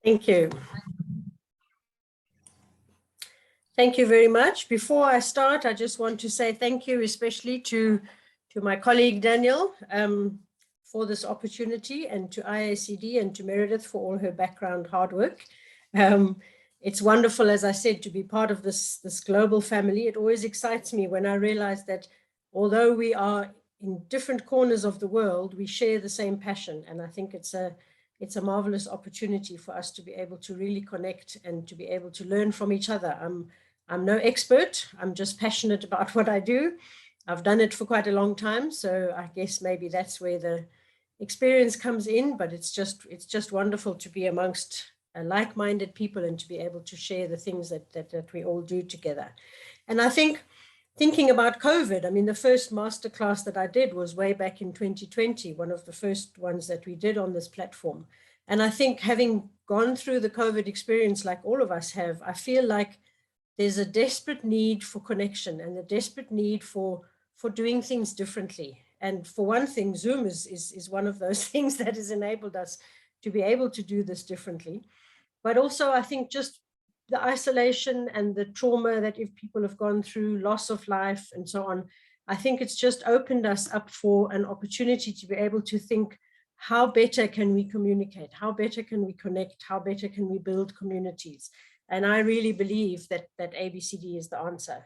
Thank you. Thank you very much. Before I start, I just want to say thank you, especially to my colleague Daniel, for this opportunity, and to IACD and to Meredith for all her background hard work. It's wonderful, as I said, to be part of this global family. It always excites me when I realize that although we are in different corners of the world, we share the same passion. And I think it's a marvelous opportunity for us to be able to really connect and to be able to learn from each other. I'm no expert. I'm just passionate about what I do. I've done it for quite a long time, so I guess maybe that's where the experience comes in, but it's just wonderful to be amongst like-minded people and to be able to share the things that we all do together. And I think, thinking about COVID, I mean, the first masterclass that I did was way back in 2020, one of the first ones that we did on this platform. And I think, having gone through the COVID experience like all of us have, I feel like there's a desperate need for connection and a desperate need for doing things differently. And for one thing, Zoom is one of those things that has enabled us to be able to do this differently. But also, I think just the isolation and the trauma that if people have gone through, loss of life and so on, I think it's just opened us up for an opportunity to be able to think, how better can we communicate? How better can we connect? How better can we build communities? And I really believe that ABCD is the answer.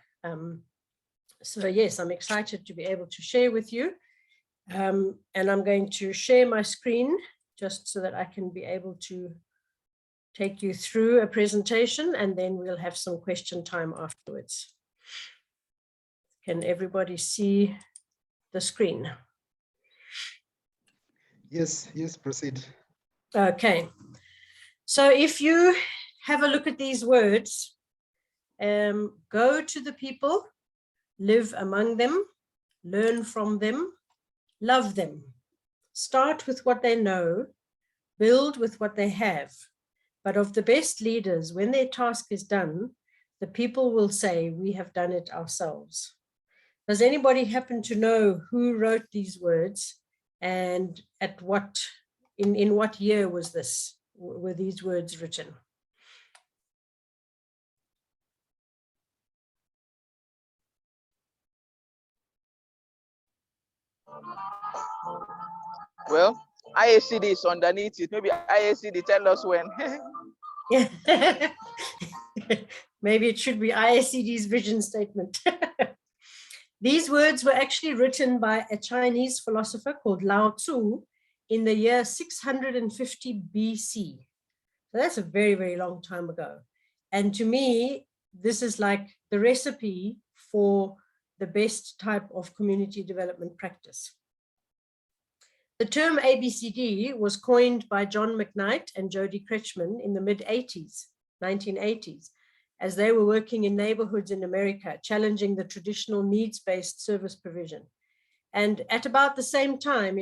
So yes, I'm excited to be able to share with you. And I'm going to share my screen just so that I can be able to take you through a presentation, and then we'll have some question time afterwards. Can everybody see the screen? Yes, proceed. Okay. So if you have a look at these words, go to the people, live among them, learn from them, love them, start with what they know, build with what they have. But of the best leaders, when their task is done, the people will say, we have done it ourselves. Does anybody happen to know who wrote these words, and at what, in what year were these words written? Well, IACD is underneath it. Maybe IACD tell us when. Maybe it should be IACD's vision statement. These words were actually written by a Chinese philosopher called Lao Tzu in the year 650 BC. So that's a very, very long time ago. And to me, this is like the recipe for the best type of community development practice. The term ABCD was coined by John McKnight and Jody Kretschmann in the mid-80s, 1980s, as they were working in neighborhoods in America, challenging the traditional needs-based service provision. And at about the same time,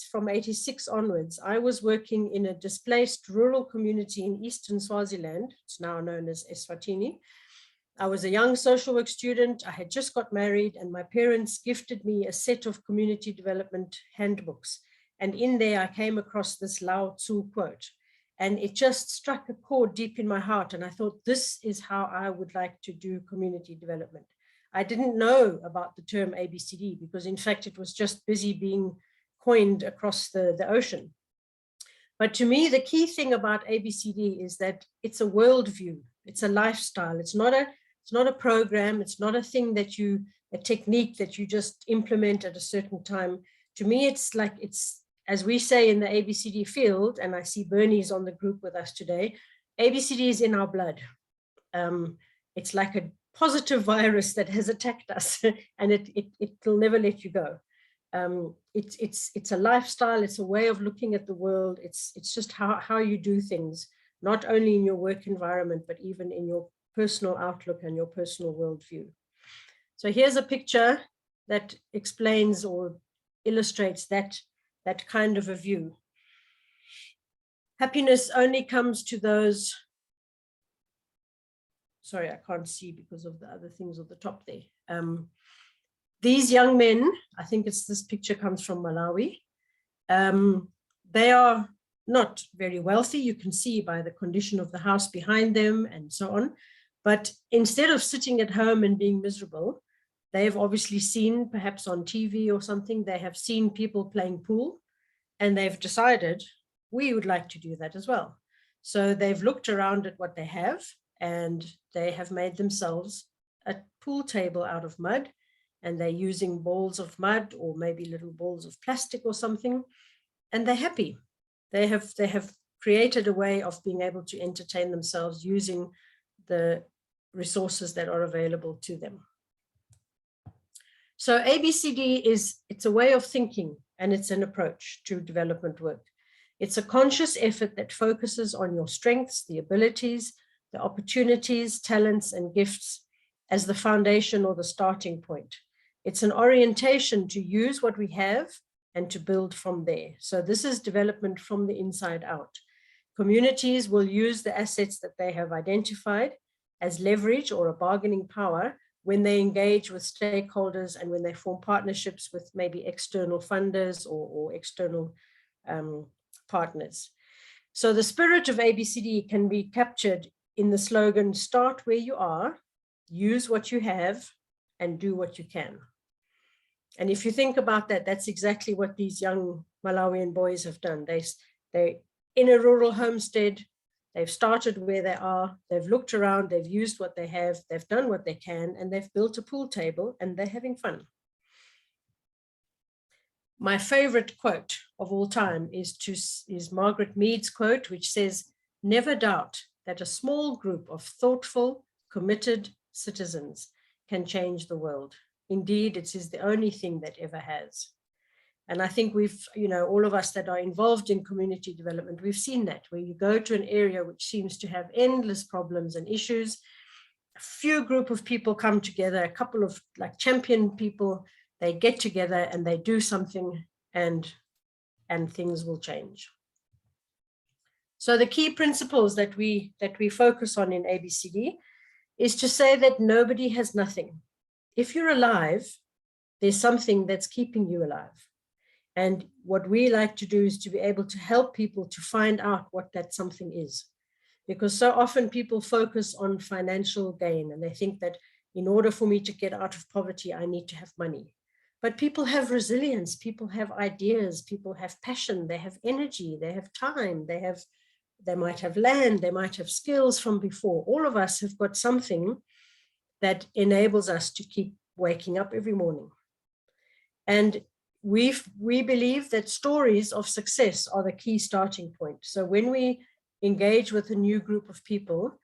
from 86 onwards, I was working in a displaced rural community in Eastern Swaziland. It's now known as Esvatini. I was a young social work student. I had just got married, and my parents gifted me a set of community development handbooks. And in there, I came across this Lao Tzu quote, and it just struck a chord deep in my heart. And I thought, this is how I would like to do community development. I didn't know about the term ABCD because, in fact, it was just busy being coined across the ocean. But to me, the key thing about ABCD is that it's a worldview. It's a lifestyle. It's not a program. It's not a thing that a technique that you just implement at a certain time. To me, it's like, as we say in the ABCD field, and I see Bernie's on the group with us today, ABCD is in our blood. It's like a positive virus that has attacked us, and it'll never let you go. It's a lifestyle. It's a way of looking at the world. It's just how you do things, not only in your work environment, but even in your personal outlook and your personal worldview. So here's a picture that explains or illustrates that kind of a view. Happiness only comes to those, sorry, I can't see because of the other things at the top there. These young men, I think this picture comes from Malawi. They are not very wealthy. You can see by the condition of the house behind them and so on. But instead of sitting at home and being miserable, they have obviously seen, perhaps on TV or something, they have seen people playing pool, and they've decided, we would like to do that as well. So they've looked around at what they have, and they have made themselves a pool table out of mud, and they're using balls of mud or maybe little balls of plastic or something, and they're happy. They have created a way of being able to entertain themselves using the resources that are available to them. So ABCD it's a way of thinking, and it's an approach to development work. It's a conscious effort that focuses on your strengths, the abilities, the opportunities, talents, and gifts as the foundation or the starting point. It's an orientation to use what we have and to build from there. So this is development from the inside out. Communities will use the assets that they have identified as leverage or a bargaining power when they engage with stakeholders and when they form partnerships with maybe external funders or external partners. So the spirit of ABCD can be captured in the slogan, start where you are, use what you have, and do what you can. And if you think about that, that's exactly what these young Malawian boys have done. They're in a rural homestead. They've started where they are. They've looked around. They've used what they have. They've done what they can, and they've built a pool table, and they're having fun. My favorite quote of all time is Margaret Mead's quote, which says, "Never doubt that a small group of thoughtful, committed citizens can change the world. Indeed, it is the only thing that ever has." And I think we've, all of us that are involved in community development, we've seen that, where you go to an area which seems to have endless problems and issues, a few group of people come together, a couple of like champion people, they get together and they do something, and things will change. So the key principles that we focus on in ABCD is to say that nobody has nothing. If you're alive, there's something that's keeping you alive. And what we like to do is to be able to help people to find out what that something is. Because so often people focus on financial gain, and they think that in order for me to get out of poverty, I need to have money. But people have resilience, people have ideas, people have passion, they have energy, they have time, they might have land, they might have skills from before. All of us have got something that enables us to keep waking up every morning. And we believe that stories of success are the key starting point. So when we engage with a new group of people,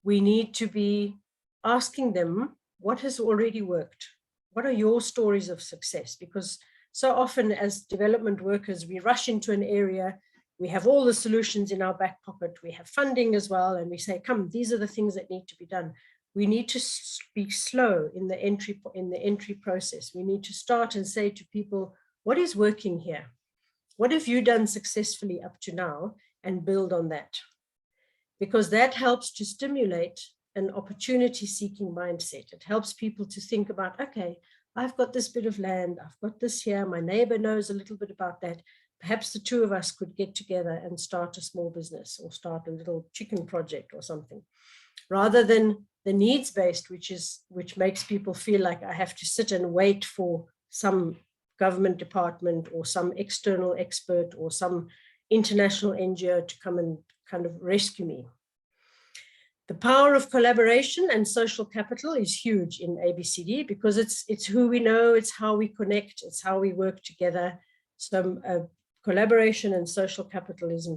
we need to be asking them, what has already worked? What are your stories of success? Because so often as development workers, we rush into an area, we have all the solutions in our back pocket, we have funding as well, and we say, come, these are the things that need to be done. We need to be slow in the entry process. We need to start and say to people, what is working here? What have you done successfully up to now, and build on that? Because that helps to stimulate an opportunity-seeking mindset. It helps people to think about, okay, I've got this bit of land, I've got this here, my neighbor knows a little bit about that. Perhaps the two of us could get together and start a small business or start a little chicken project or something, rather than the needs-based, which makes people feel like I have to sit and wait for some government department or some external expert or some international NGO to come and kind of rescue me. The power of collaboration and social capital is huge in ABCD because it's who we know, it's how we connect, it's how we work together. So collaboration and social capital is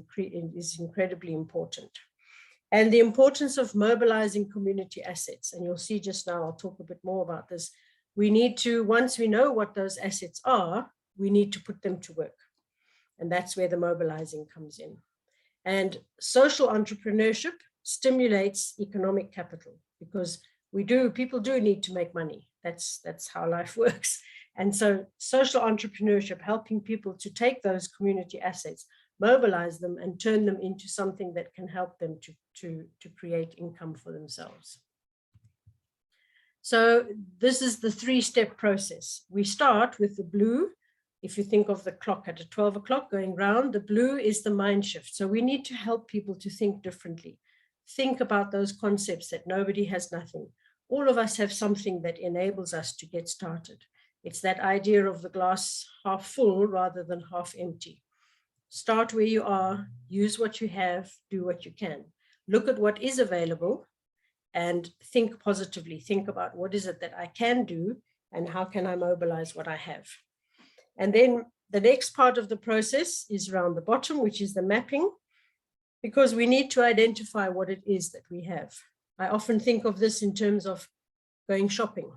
incredibly important. And the importance of mobilizing community assets. And you'll see just now, I'll talk a bit more about this. We need to, once we know what those assets are, we need to put them to work. And that's where the mobilizing comes in. And social entrepreneurship stimulates economic capital because people do need to make money. That's how life works. And so social entrepreneurship, helping people to take those community assets, mobilize them and turn them into something that can help them to create income for themselves. So this is the three-step process. We start with the blue, if you think of the clock at 12 o'clock going round, the blue is the mind shift. So we need to help people to think differently. Think about those concepts that nobody has nothing. All of us have something that enables us to get started. It's that idea of the glass half full rather than half empty. Start where you are, use what you have, do what you can. Look at what is available and think positively. Think about what is it that I can do and how can I mobilize what I have. And then the next part of the process is around the bottom, which is the mapping, because we need to identify what it is that we have. I often think of this in terms of going shopping.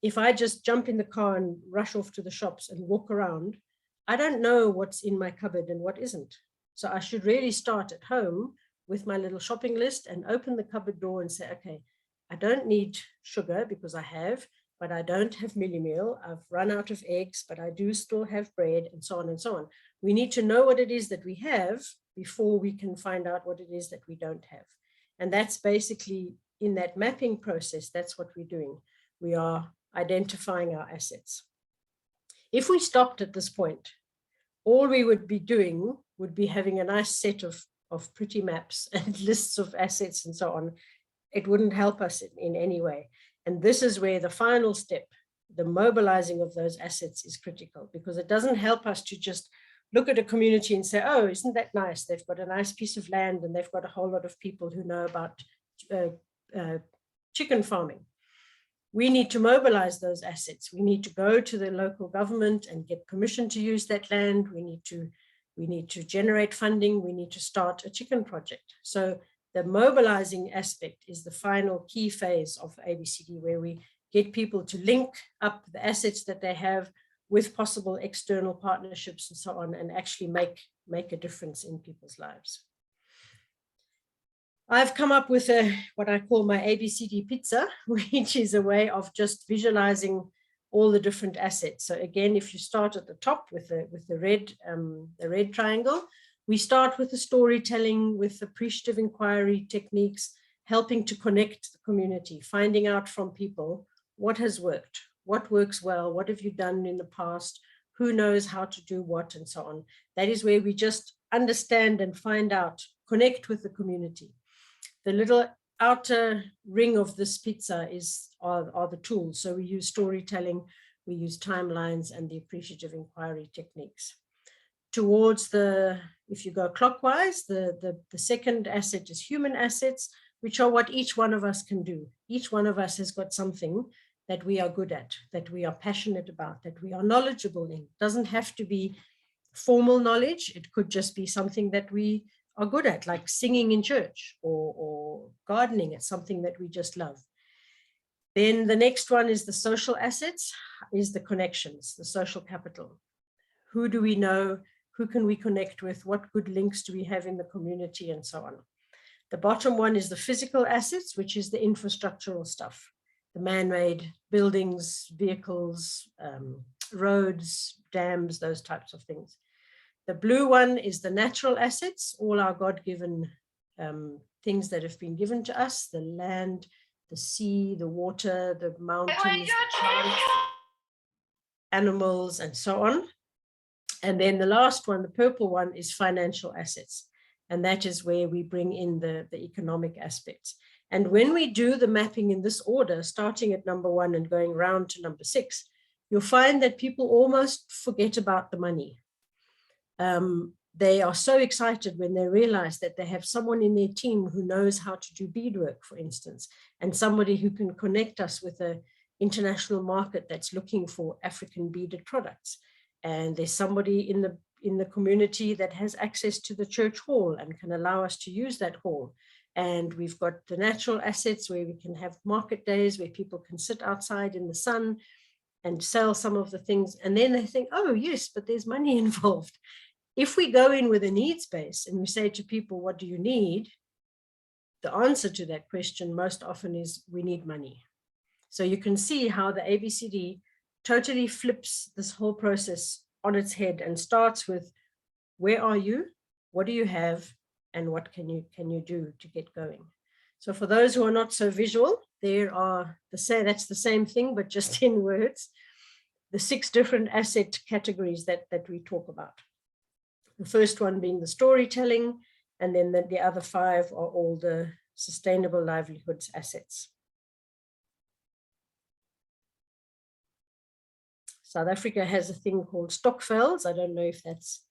If I just jump in the car and rush off to the shops and walk around, I don't know what's in my cupboard and what isn't. So I should really start at home with my little shopping list and open the cupboard door and say, okay, I don't need sugar because I have, but I don't have milli meal. I've run out of eggs, but I do still have bread, and so on and so on. We need to know what it is that we have before we can find out what it is that we don't have. And that's basically in that mapping process, that's what we're doing. We are identifying our assets. If we stopped at this point, all we would be doing would be having a nice set of pretty maps and lists of assets and so on. It wouldn't help us in any way. And this is where the final step, the mobilizing of those assets, is critical, because it doesn't help us to just look at a community and say, oh, isn't that nice? They've got a nice piece of land and they've got a whole lot of people who know about chicken farming. We need to mobilize those assets. We need to go to the local government and get permission to use that land. We need to generate funding. We need to start a chicken project. So the mobilizing aspect is the final key phase of ABCD, where we get people to link up the assets that they have with possible external partnerships and so on, and actually make a difference in people's lives. I've come up with what I call my ABCD pizza, which is a way of just visualizing all the different assets. So again, if you start at the top with the red triangle, we start with the storytelling, with appreciative inquiry techniques, helping to connect the community, finding out from people what has worked, what works well, what have you done in the past, who knows how to do what, and so on. That is where we just understand and find out, connect with the community. The little outer ring of this pizza are the tools. So we use storytelling, we use timelines, and the appreciative inquiry techniques. Towards if you go clockwise, the second asset is human assets, which are what each one of us can do. Each one of us has got something that we are good at, that we are passionate about, that we are knowledgeable in. It doesn't have to be formal knowledge. It could just be something that we are good at, like singing in church or gardening. It's something that we just love. Then the next one is the social assets, is the connections, the social capital. Who do we know? Who can we connect with? What good links do we have in the community, and so on. The bottom one is the physical assets, which is the infrastructural stuff, the man-made buildings, vehicles, roads, dams, those types of things. The blue one is the natural assets, all our God-given things that have been given to us, the land, the sea, the water, the mountains, the plants, animals, and so on. And then the last one, the purple one, is financial assets. And that is where we bring in the economic aspects. And when we do the mapping in this order, starting at number 1 and going round to number 6, you'll find that people almost forget about the money. They are so excited when they realize that they have someone in their team who knows how to do beadwork, for instance, and somebody who can connect us with an international market that's looking for African beaded products. And there's somebody in the community that has access to the church hall and can allow us to use that hall. And we've got the natural assets where we can have market days where people can sit outside in the sun and sell some of the things. And then they think, oh yes, but there's money involved. If we go in with a needs base and we say to people, what do you need? The answer to that question most often is, we need money. So you can see how the ABCD totally flips this whole process on its head and starts with, where are you? What do you have? And what can you do to get going? So for those who are not so visual, that's the same thing, but just in words. the 6 different asset categories that we talk about. The first one being the storytelling, and then the other 5 are all the sustainable livelihoods assets. South Africa has a thing called stokvels. I don't know if that's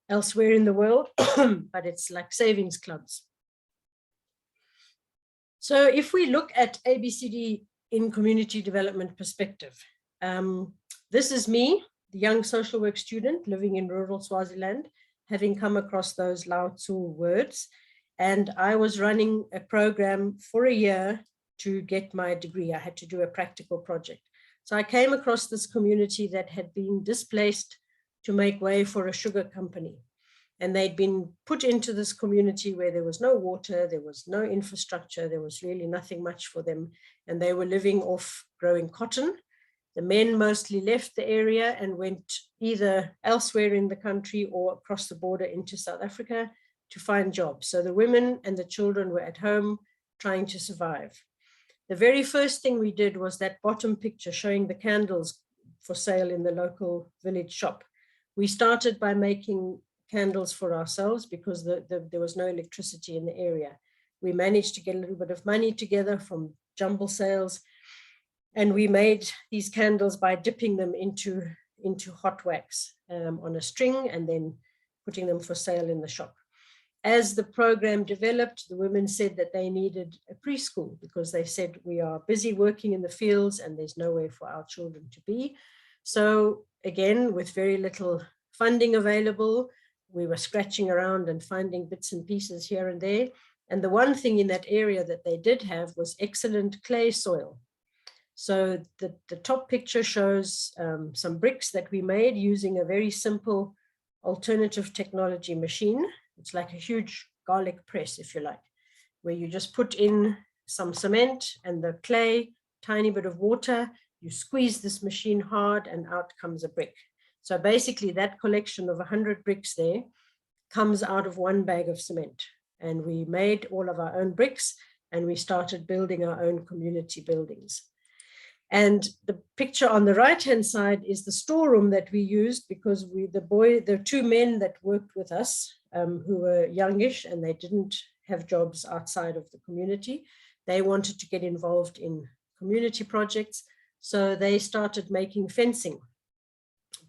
elsewhere in the world, but it's like savings clubs. So if we look at ABCD in community development perspective, this is me, the young social work student living in rural Swaziland, having come across those Lao Tzu words. And I was running a program for a year to get my degree. I had to do a practical project. So I came across this community that had been displaced to make way for a sugar company. And they'd been put into this community where there was no water, there was no infrastructure, there was really nothing much for them. And they were living off growing cotton. The men mostly left the area and went either elsewhere in the country or across the border into South Africa to find jobs. So the women and the children were at home trying to survive. The very first thing we did was that bottom picture showing the candles for sale in the local village shop. We started by making candles for ourselves because there was no electricity in the area. We managed to get a little bit of money together from jumble sales, and we made these candles by dipping them into hot wax on a string and then putting them for sale in the shop. As the program developed, the women said that they needed a preschool because they said, we are busy working in the fields and there's nowhere for our children to be. So again, with very little funding available, we were scratching around and finding bits and pieces here and there. And the one thing in that area that they did have was excellent clay soil. So the top picture shows some bricks that we made using a very simple alternative technology machine. It's like a huge garlic press, if you like, where you just put in some cement and the clay, tiny bit of water, you squeeze this machine hard and out comes a brick. So basically that collection of 100 bricks there comes out of one bag of cement. And we made all of our own bricks and we started building our own community buildings. And the picture on the right-hand side is the storeroom that we used because the 2 men that worked with us who were youngish and they didn't have jobs outside of the community. They wanted to get involved in community projects. So they started making fencing,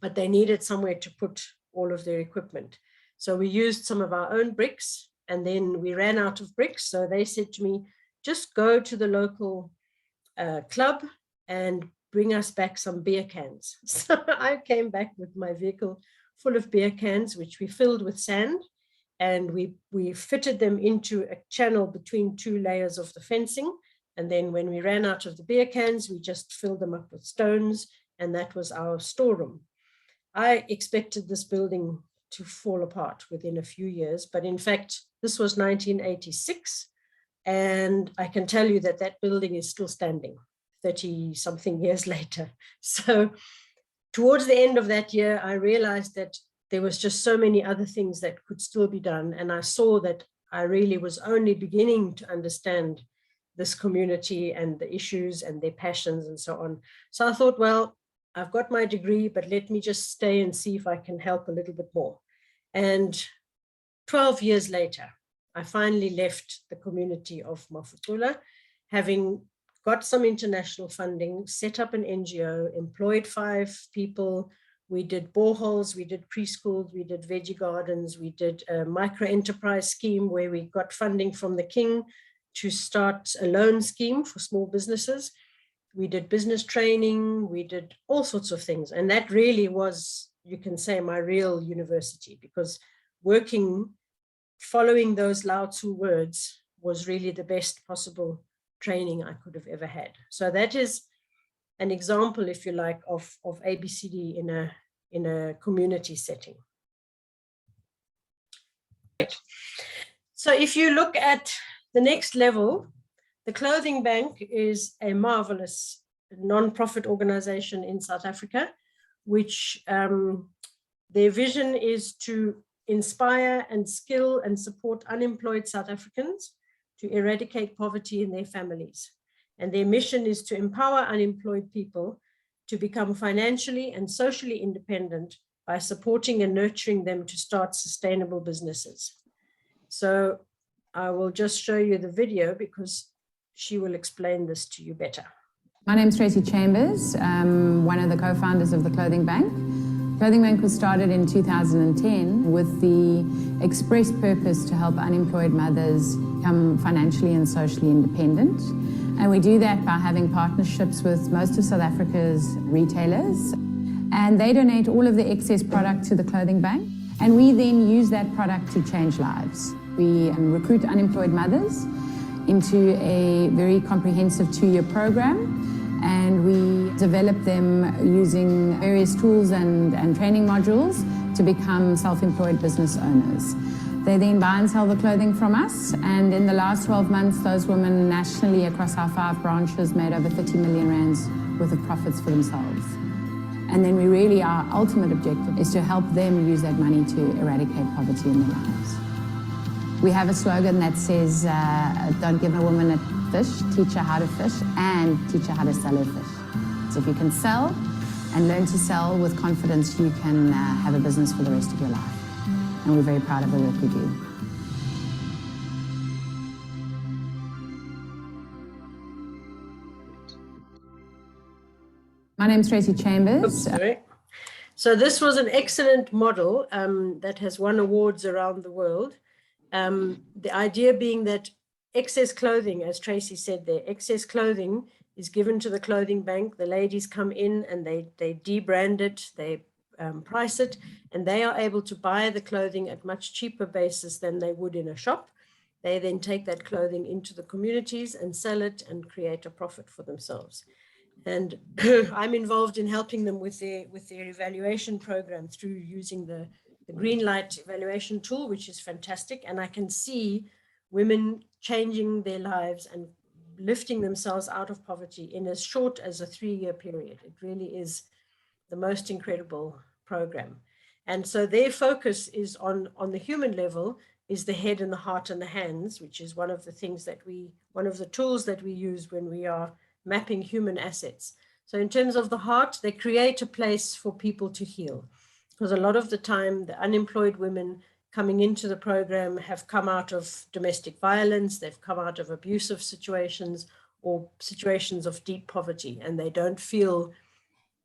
but they needed somewhere to put all of their equipment. So we used some of our own bricks and then we ran out of bricks. So they said to me, just go to the local club and bring us back some beer cans. So I came back with my vehicle full of beer cans, which we filled with sand. And we fitted them into a channel between 2 layers of the fencing. And then when we ran out of the beer cans, we just filled them up with stones. And that was our storeroom. I expected this building to fall apart within a few years. But in fact, this was 1986. And I can tell you that that building is still standing 30 something years later. So towards the end of that year, I realized that there was just so many other things that could still be done. And I saw that I really was only beginning to understand this community and the issues and their passions and so on. So I thought, well, I've got my degree, but let me just stay and see if I can help a little bit more. And 12 years later, I finally left the community of Mafutula, having got some international funding, set up an NGO, employed 5 people. We did boreholes, we did preschools, we did veggie gardens, we did a micro enterprise scheme where we got funding from the King to start a loan scheme for small businesses. We did business training, we did all sorts of things. And that really was, you can say, my real university, because working, following those Lao Tzu words was really the best possible training I could have ever had. So that is an example, if you like, of ABCD in a community setting. So if you look at the next level, the Clothing Bank is a marvelous non-profit organization in South Africa, which their vision is to inspire and skill and support unemployed South Africans to eradicate poverty in their families. And their mission is to empower unemployed people to become financially and socially independent by supporting and nurturing them to start sustainable businesses. So I will just show you the video because she will explain this to you better. My name's Tracy Chambers, one of the co-founders of the Clothing Bank. Clothing Bank was started in 2010 with the express purpose to help unemployed mothers become financially and socially independent. And we do that by having partnerships with most of South Africa's retailers. And they donate all of the excess product to the Clothing Bank. And we then use that product to change lives. We recruit unemployed mothers into a very comprehensive 2-year program. And we develop them using various tools and training modules to become self-employed business owners. They then buy and sell the clothing from us, and in the last 12 months, those women nationally across our 5 branches made over 30 million rands worth of profits for themselves. And then our ultimate objective is to help them use that money to eradicate poverty in their lives. We have a slogan that says, don't give a woman a fish, teach her how to fish, and teach her how to sell her fish. So if you can sell and learn to sell with confidence, you can have a business for the rest of your life. And we're very proud of the work we do. My name's Tracy Chambers. Oops, sorry. So this was an excellent model that has won awards around the world. The idea being that excess clothing, as Tracy said there, excess clothing is given to the Clothing Bank. The ladies come in and they debrand it, they price it, and they are able to buy the clothing at much cheaper basis than they would in a shop. They then take that clothing into the communities and sell it and create a profit for themselves. And I'm involved in helping them with their evaluation program through using the green light evaluation tool, which is fantastic. And I can see women changing their lives and lifting themselves out of poverty in as short as a 3-year period. It really is the most incredible program. And so their focus is on the human level, is the head and the heart and the hands, which is one of the tools that we use when we are mapping human assets. So in terms of the heart, they create a place for people to heal. Because a lot of the time, the unemployed women coming into the program have come out of domestic violence, they've come out of abusive situations or situations of deep poverty, and they don't feel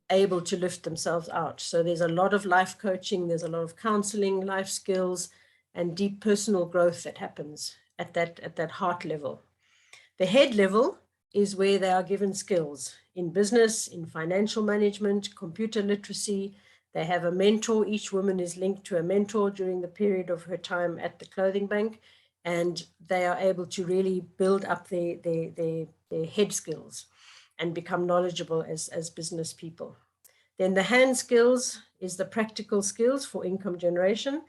able to lift themselves out. So there's a lot of life coaching, there's a lot of counseling, life skills, and deep personal growth that happens at that heart level. The head level is where they are given skills in business, in financial management, computer literacy. They have a mentor. Each woman is linked to a mentor during the period of her time at the Clothing Bank, and they are able to really build up their head skills and become knowledgeable as business people. Then the hand skills is the practical skills for income generation,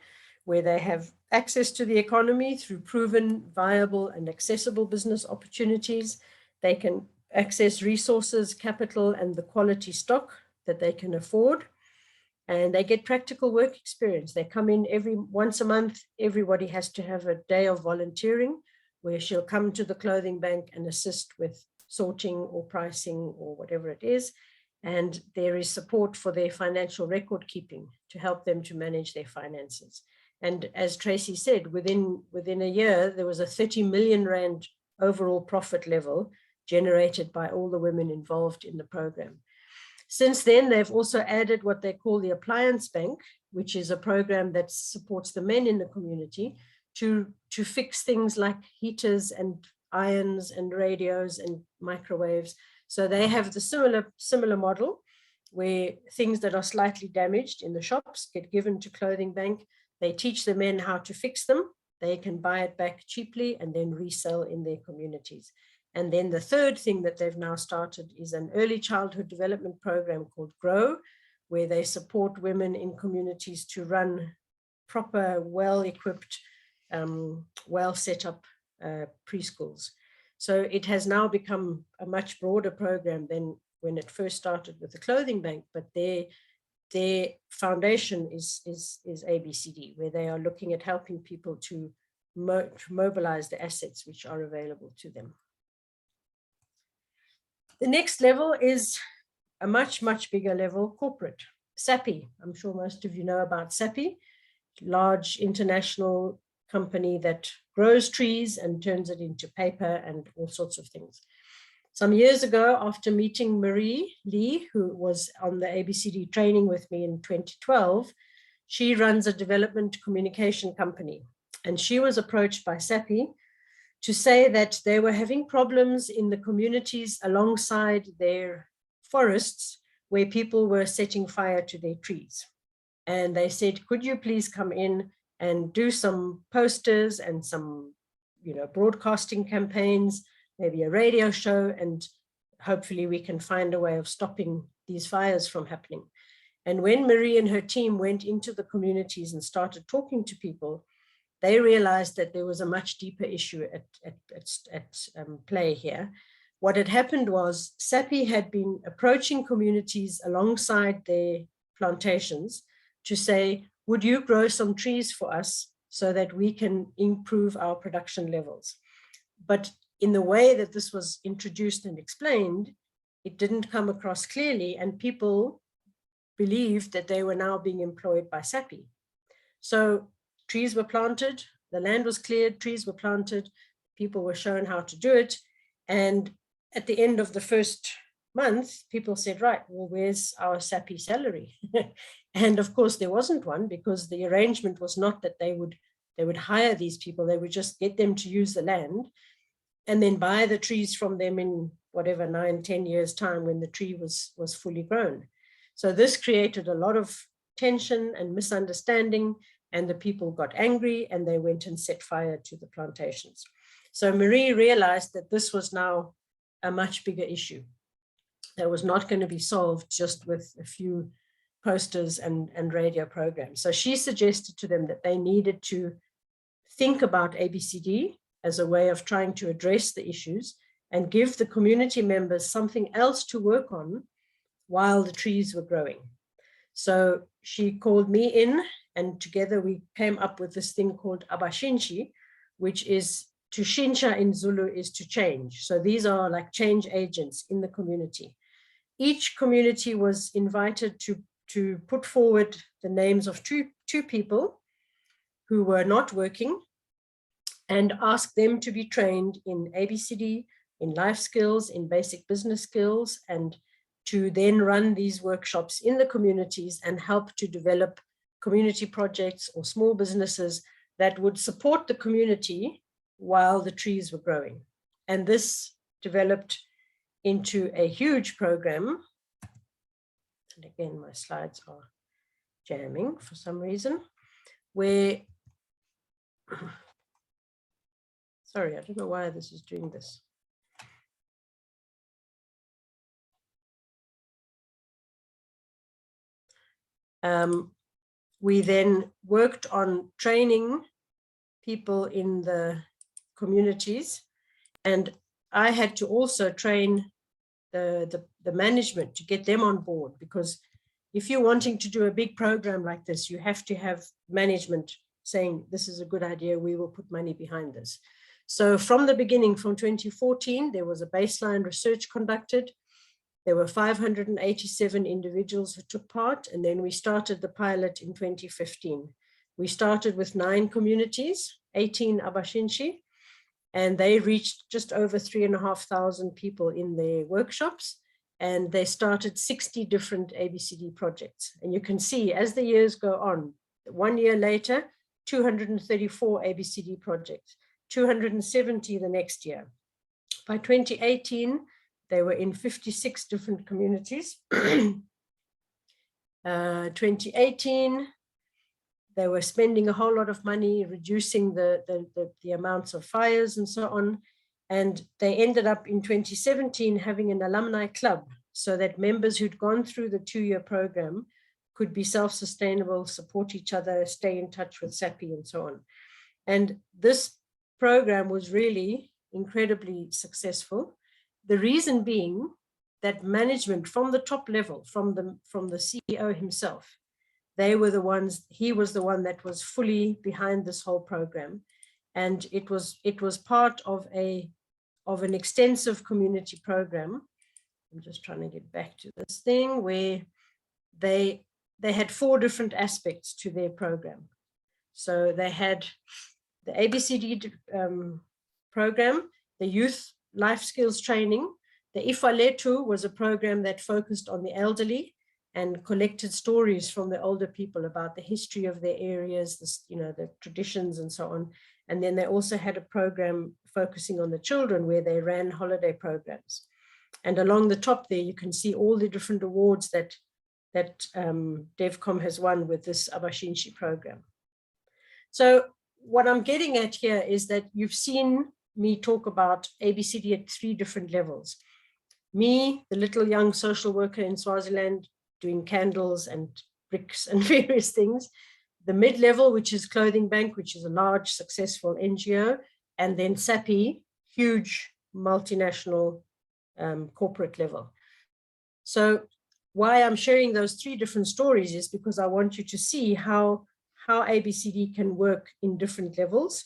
where they have access to the economy through proven, viable, and accessible business opportunities. They can access resources, capital, and the quality stock that they can afford. And they get practical work experience. They come in once a month. Everybody has to have a day of volunteering where she'll come to the Clothing Bank and assist with sorting or pricing or whatever it is. And there is support for their financial record keeping to help them to manage their finances. And as Tracy said, within a year, there was a 30 million rand overall profit level generated by all the women involved in the program. Since then, they've also added what they call the Appliance Bank, which is a program that supports the men in the community to fix things like heaters and irons and radios and microwaves. So they have the similar model where things that are slightly damaged in the shops get given to Clothing Bank. They teach the men how to fix them. They can buy it back cheaply and then resell in their communities. And then the third thing that they've now started is an early childhood development program called GROW, where they support women in communities to run proper, well-equipped, well-set-up preschools. So it has now become a much broader program than when it first started with the Clothing Bank, but their foundation is ABCD, where they are looking at helping people to mobilize the assets which are available to them. The next level is a much, much bigger level, corporate. SAPI, I'm sure most of you know about SAPI, large international company that grows trees and turns it into paper and all sorts of things. Some years ago, after meeting Marie Lee, who was on the ABCD training with me in 2012, she runs a development communication company. And she was approached by SAPI to say that they were having problems in the communities alongside their forests where people were setting fire to their trees. And they said, could you please come in and do some posters and some, broadcasting campaigns, maybe a radio show, and hopefully we can find a way of stopping these fires from happening. And when Marie and her team went into the communities and started talking to people, they realized that there was a much deeper issue at play here. What had happened was SAPI had been approaching communities alongside their plantations to say, would you grow some trees for us so that we can improve our production levels? But in the way that this was introduced and explained, it didn't come across clearly, and people believed that they were now being employed by SAPI. So trees were planted, the land was cleared, trees were planted, people were shown how to do it. And at the end of the first month, people said, right, well, where's our SAPI salary? And of course, there wasn't one, because the arrangement was not that they would hire these people, they would just get them to use the land and then buy the trees from them in whatever, 9-10 years time when the tree was fully grown. So this created a lot of tension and misunderstanding, and the people got angry and they went and set fire to the plantations. So Marie realized that this was now a much bigger issue that was not going to be solved just with a few posters and radio programs. So she suggested to them that they needed to think about ABCD as a way of trying to address the issues and give the community members something else to work on while the trees were growing. So she called me in, and together we came up with this thing called abashinshi, which is to shinsha in Zulu is to change. So these are like change agents in the community. Each community was invited to put forward the names of two people who were not working and ask them to be trained in ABCD, in life skills, in basic business skills, and to then run these workshops in the communities and help to develop community projects or small businesses that would support the community while the trees were growing. And this developed into a huge program. And again, my slides are jamming for some reason, where, sorry, I don't know why this is doing this. We then worked on training people in the communities, and I had to also train the management to get them on board, because if you're wanting to do a big program like this, you have to have management saying, this is a good idea, we will put money behind this. So from the beginning, from 2014, there was a baseline research conducted. There were 587 individuals who took part, and then we started the pilot in 2015. We started with 9 communities, 18 abashinshi, and they reached just over 3,500 people in their workshops, and they started 60 different ABCD projects. And you can see as the years go on, 1 year later, 234 ABCD projects, 270 the next year. By 2018, they were in 56 different communities. 2018, they were spending a whole lot of money reducing the amounts of fires and so on. And they ended up in 2017 having an alumni club, so that members who'd gone through the 2-year program could be self-sustainable, support each other, stay in touch with SAPI and so on. And this program was really incredibly successful. The reason being that management from the top level, from the CEO himself, they were the ones, he was the one that was fully behind this whole program. And it was part of an extensive community program I'm just trying to get back to this thing where they had 4 different aspects to their program. So they had the ABCD program, the youth life skills training. The Ifaletu was a program that focused on the elderly and collected stories from the older people about the history of their areas, the traditions and so on. And then they also had a program focusing on the children where they ran holiday programs. And along the top there, you can see all the different awards that DevCom has won with this Abashinshi program. So what I'm getting at here is that you've seen me talk about ABCD at 3 different levels. Me, the little young social worker in Swaziland, doing candles and bricks and various things. The mid-level, which is Clothing Bank, which is a large, successful NGO, and then SAPI, huge multinational corporate level. So why I'm sharing those 3 different stories is because I want you to see how ABCD can work in different levels,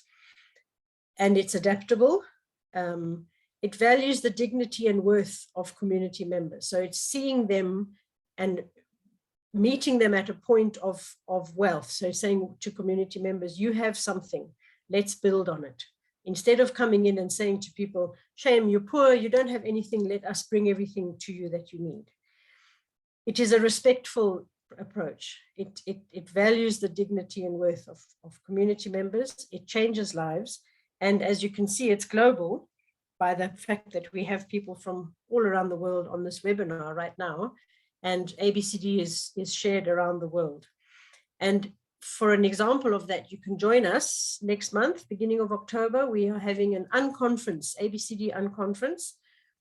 and it's adaptable. It values the dignity and worth of community members. So it's seeing them and meeting them at a point of wealth. So saying to community members, you have something, let's build on it. Instead of coming in and saying to people, shame, you're poor, you don't have anything, let us bring everything to you that you need. It is a respectful approach. It values the dignity and worth of community members. It changes lives. And as you can see, it's global by the fact that we have people from all around the world on this webinar right now. And ABCD is shared around the world. And for an example of that, you can join us next month, beginning of October. We are having an unconference, ABCD unconference,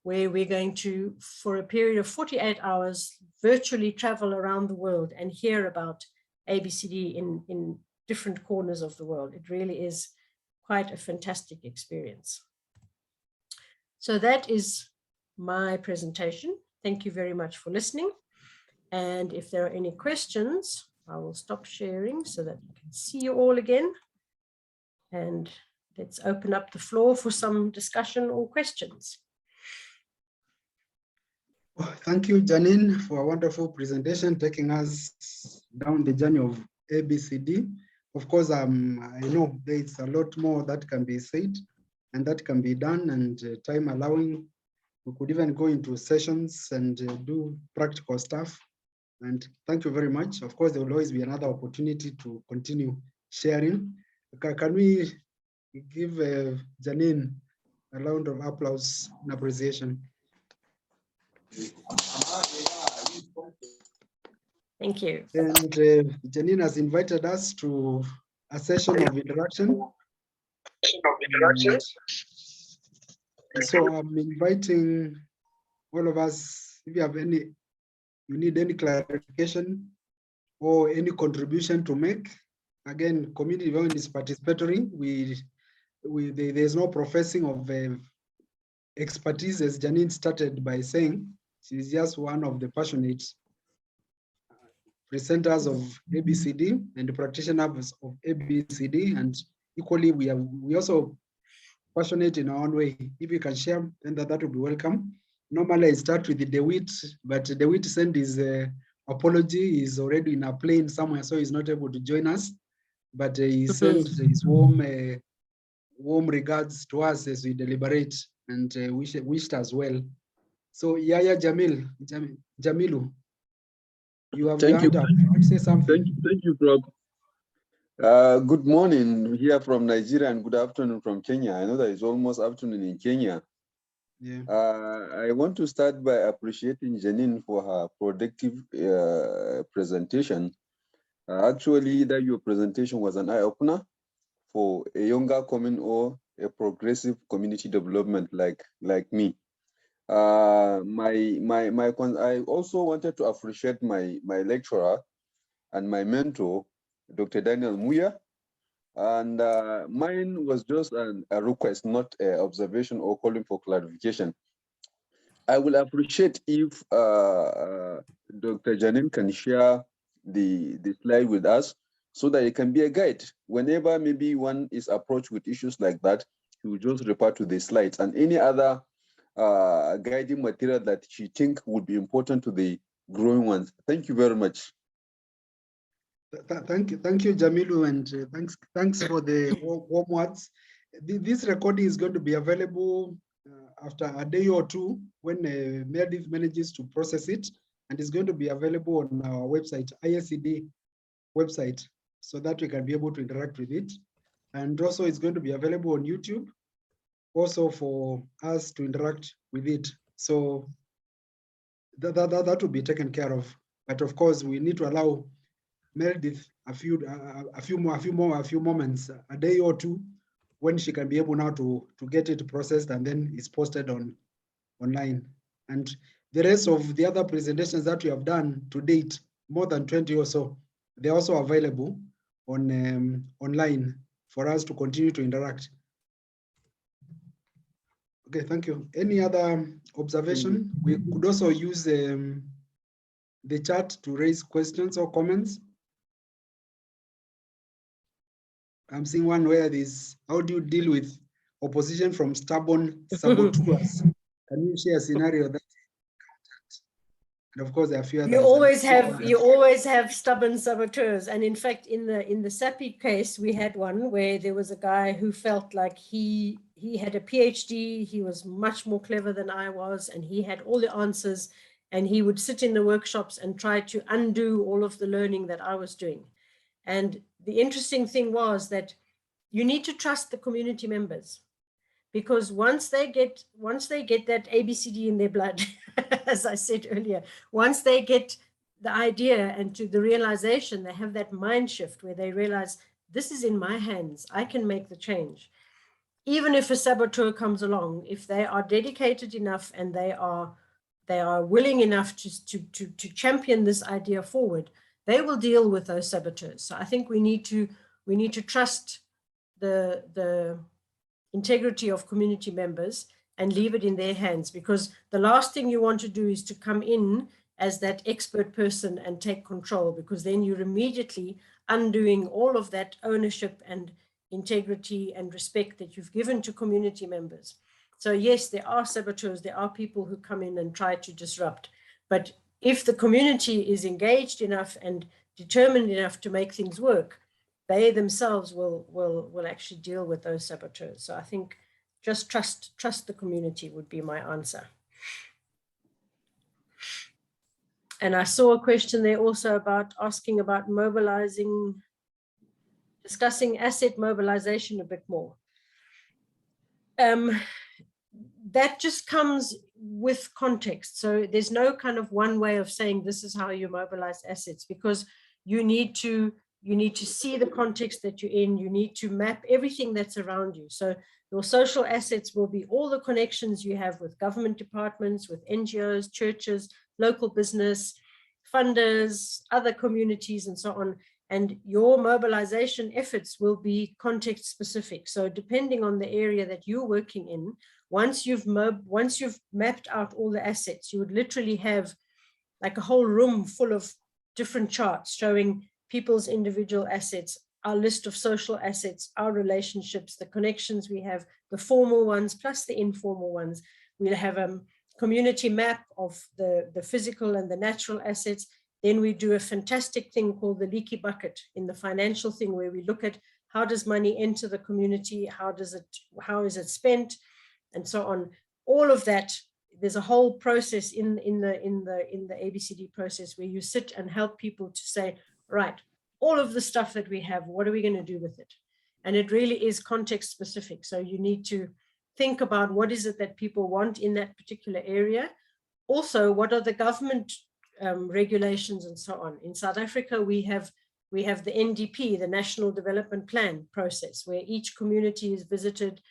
where we're going to, for a period of 48 hours, virtually travel around the world and hear about ABCD in different corners of the world. It really is quite a fantastic experience. So that is my presentation. Thank you very much for listening. And if there are any questions, I will stop sharing so that I can see you all again. And let's open up the floor for some discussion or questions. Thank you, Janine, for a wonderful presentation, taking us down the journey of ABCD. Of course, I know there's a lot more that can be said and that can be done, and time allowing, we could even go into sessions and do practical stuff. And thank you very much. Of course, there will always be another opportunity to continue sharing. Can we give Janine a round of applause and appreciation? Thank you. And Janine has invited us to a session of interaction. So I'm inviting all of us, if you need any clarification or any contribution to make. Again, community development is participatory. There's no professing of expertise, as Janine started by saying. She's just one of the passionate presenters of ABCD and the practitioners of ABCD, and equally we also passionate in our own way. If you can share, then that would be welcome. Normally I start with the DeWitt, but DeWitt sent his apology. He's already in a plane somewhere, so he's not able to join us. But he sent his warm regards to us as we deliberate, and wished as well. So Yaya Jamilu, you have your hand up. Say something. Thank you, Rob. Good morning here from Nigeria and good afternoon from Kenya. I know that it's almost afternoon in Kenya. Yeah. I want to start by appreciating Janine for her productive presentation. Actually, that your presentation was an eye-opener for a younger coming or a progressive community development like me. I also wanted to appreciate my lecturer and my mentor, Dr. Daniel Muya. And mine was just a request, not an observation or calling for clarification. I will appreciate if Dr. Janine can share the slide with us so that it can be a guide. Whenever maybe one is approached with issues like that, you will just refer to the slides, and any other guiding material that she thinks would be important to the growing ones. Thank you very much. Thank you, Jamilu, and thanks for the warm words. This recording is going to be available after a day or two when Meredith manages to process it, and it's going to be available on our website, IACD website, so that we can be able to interact with it. And also it's going to be available on YouTube, also for us to interact with it. So that will be taken care of. But of course, we need to allow Meredith a few moments, a day or two, when she can be able now to get it processed, and then it's posted online. And the rest of the other presentations that we have done to date, more than 20 or so, they're also available on online for us to continue to interact. Okay, thank you. Any other observation? We could also use the chat to raise questions or comments. I'm seeing one where there's, how do you deal with opposition from stubborn saboteurs? Can you share a scenario that? And of course, there are a few others. You always have stubborn saboteurs. And in fact, in the SAPI case, we had one where there was a guy who felt like he had a PhD, he was much more clever than I was, and he had all the answers, and he would sit in the workshops and try to undo all of the learning that I was doing. And the interesting thing was that you need to trust the community members, because once they get that ABCD in their blood, as I said earlier, once they get the idea and to the realization, they have that mind shift where they realize, this is in my hands, I can make the change. Even if a saboteur comes along, if they are dedicated enough and they are willing enough to champion this idea forward, they will deal with those saboteurs. So I think we need to trust the integrity of community members and leave it in their hands, because the last thing you want to do is to come in as that expert person and take control, because then you're immediately undoing all of that ownership and integrity and respect that you've given to community members. So yes, there are saboteurs, there are people who come in and try to disrupt, but if the community is engaged enough and determined enough to make things work, they themselves will actually deal with those saboteurs. So I think just trust the community would be my answer. And I saw a question there also asking about discussing asset mobilization a bit more. That just comes with context. So there's no kind of one way of saying this is how you mobilize assets, because you need to see the context that you're in. You need to map everything that's around you. So your social assets will be all the connections you have with government departments, with NGOs, churches, local business, funders, other communities, and so on. And your mobilization efforts will be context specific. So depending on the area that you're working in, once you've mapped out all the assets, you would literally have like a whole room full of different charts showing people's individual assets, our list of social assets, our relationships, the connections we have, the formal ones plus the informal ones. We'll have a community map of the physical and the natural assets. Then we do a fantastic thing called the leaky bucket in the financial thing, where we look at how does money enter the community, how is it spent, and so on. All of that, there's a whole process in the ABCD process where you sit and help people to say, right, all of the stuff that we have, what are we going to do with it? And it really is context specific. So you need to think about what is it that people want in that particular area. Also, what are the government regulations and so on. In South Africa, we have the NDP, the National Development Plan process, where each community is visited.